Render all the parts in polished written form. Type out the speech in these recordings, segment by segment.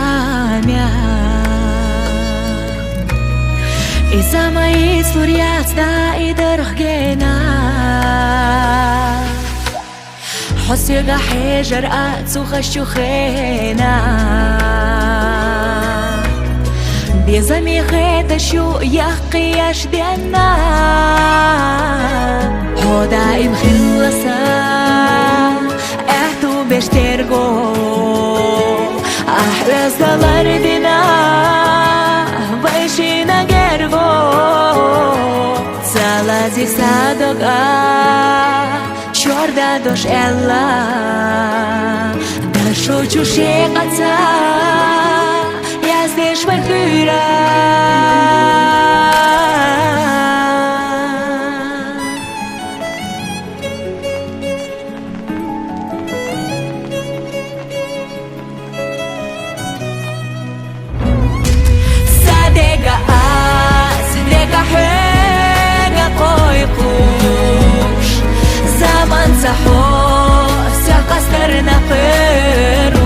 пламя. Из-за моих слурьяцда и дорогена حسيق حجر أتسوخ الشخينا بيزمي خيط شو يقيش دينا هو دائم خلصا احتو بشترقو أحرز دلاردنا بيشينا جرغو زالازي صادقا Чорда дош элла Да шучу шеқатса Яздеш вархыра Садега садега хэга койкуш Zaman sahor, sakastarna perush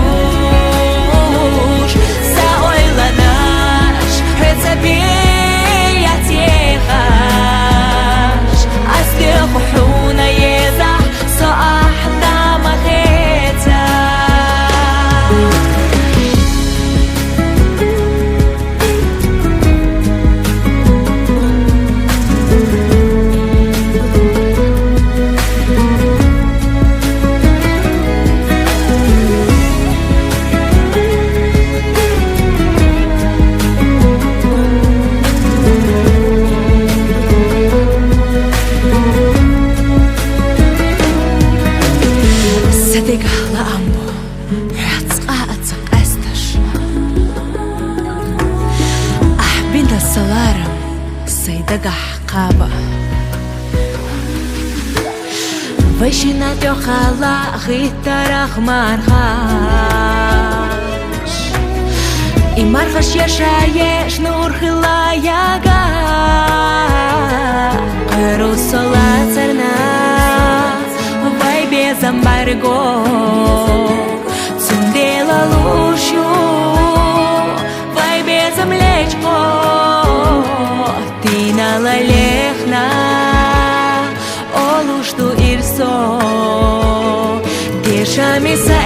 Sa oylanash, recebiat yechash Asli khuhuna yezah, sa'ah dama kheta Sadegahla ambo, ratzqa atzak estash Ahbinda salaram, saydagah qaba Vashina tyoqala ghittaraq marhash I marhash yashayesh nur khilayaga Qiru solatsarna без эмбарго Цундела лушу Вай без млечко Ты налалехна Олушту ирсо Дешами са